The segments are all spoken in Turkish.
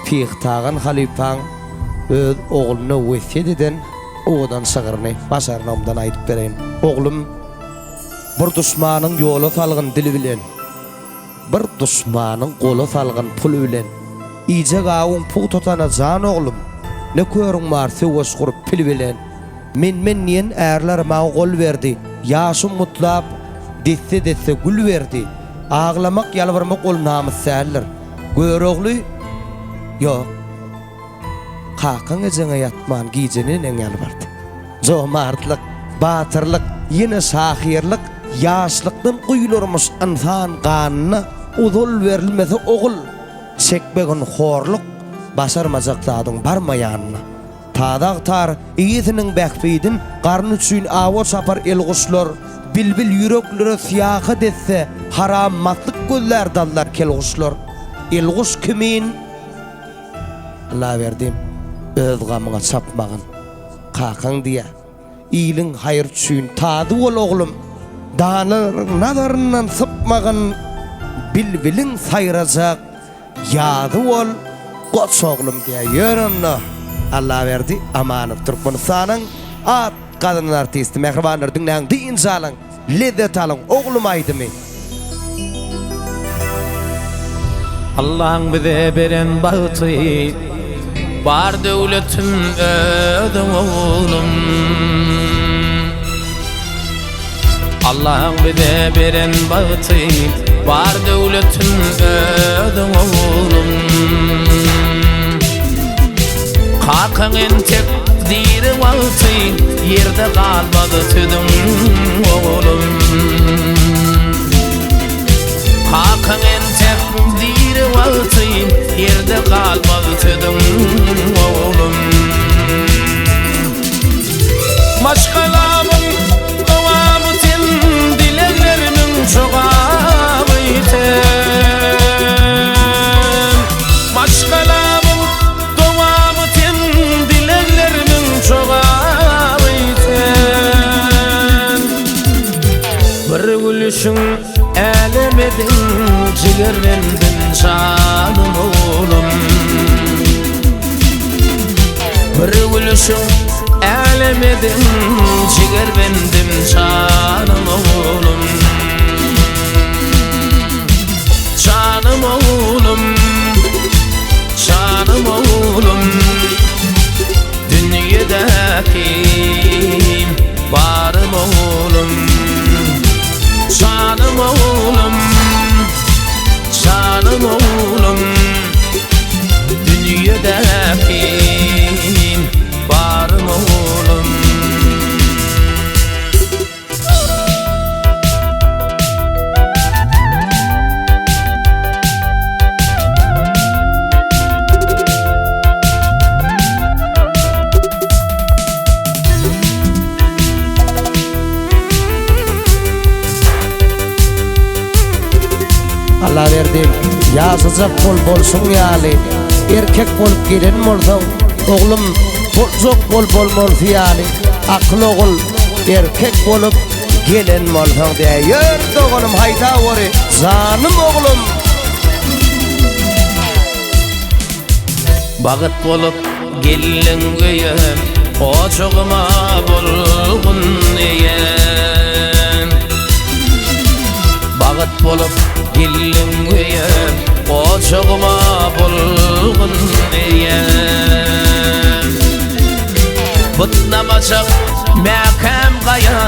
Fiqtagan halifaň öz ogluny wesiýet eden odan şagyryny başarnamdan aýdyp bereň. Oglum bir duşmanyň ýola salgyn dili bilen, bir duşmanyň gola salgyn puly bilen iýje gawyň puw tutana jan oglum. Ne körüň barsa goş gurup pil bilen. Men niýen ärler maňa gol berdi. Ýaşym mutlap desse gül berdi. Ağlamak yalvarmak ol namussallar. Görogly ýok. Hakyň ejeňe ýatman giýjenen eň ýalbardy. Jomartlyk, batyrlyk, ýene şahyrlyk, ýaşlykdan guýulurmuş insan ganyna uzul berilmese ogul çekbegen horluk başarmajak zadyň barmaýanyna. Tadagtar iýetiniň bäkbidin garny üçin awa sapar elguşlar, bilbil yüreklere siyaha desse haramatlyk gözler dallar kelguşlar. Elguş kimin? Allah verdim. Öz gamyna çapmagyn. Kakan diye. İyiliň hayır üçin tady bol oglum. Danyr nazaryndan sypmagyn bilbiliň saýrajak. Ýady bol goç oglum diye ýörenle. Allah verdi amanyp Türkmenistanyň at kadın artisti Mehribanlar dünýäň diýin jalan lezzet alan oglum aýdymy. Allah'ın bize beren bahtı bar döwletim ödüm oğlum. Allah'ın bize beren bahtı bar döwletim ödüm oğlum. Hakyň tekdiri wagty yerde galmady tüdüm oğlum. Hakyň tekdiri wagty yerde galmady tüdüm oğlum. Maşgalamyň dowamy sen dileklerimin çogabyty. Maşgalamyň dowamy sen dileklerimin çogabyty. Bir gülüşüň elemedin jigerlendin canım oğlum. Bir gülüşüň elemedin jigerlendim canım oğlum. Canım oğlum, canım oğlum. Dünyadaki barım oğlum. Canım oğlum, canım oğlum. Dünyadaki barım oğlum. Allah verdim. Ýazyjak bolsun ýaly. Erkek bolup gelen bolsaň, oglum boljak bolmaz ýaly. Akly ogul erkek bolup gelen bolsaň diýe ýerde oglum haýda bory. Zanym oglum. Bagyt bolup gelen göýem, oçugma bolgun eýen. Bagyt bolup gelen göýem, oçugma bolgun eýen. Butnamajak mäkem gaýa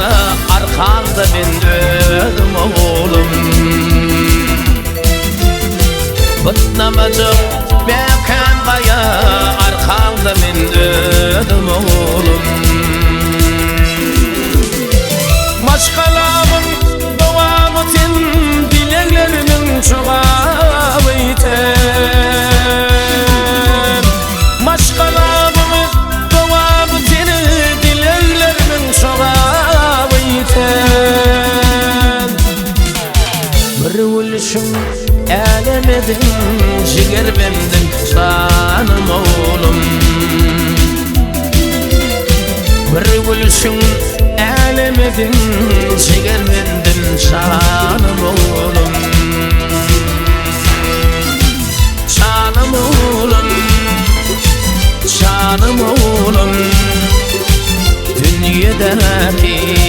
arkamda men ödüm oğlum. Butnamajak mäkem gaýa arkamda men ödüm oğlum. Maşgalamyň dowamy sen dileklerimin çogabyty. Maşgalamyň dowamy sen dileklerimin çogabyty. Bir gülüşüň elemedin jigerlendim canım oğlum. Bir gülüşüň elemedin jigerlendim canım oğlum. Canım oğlum. ey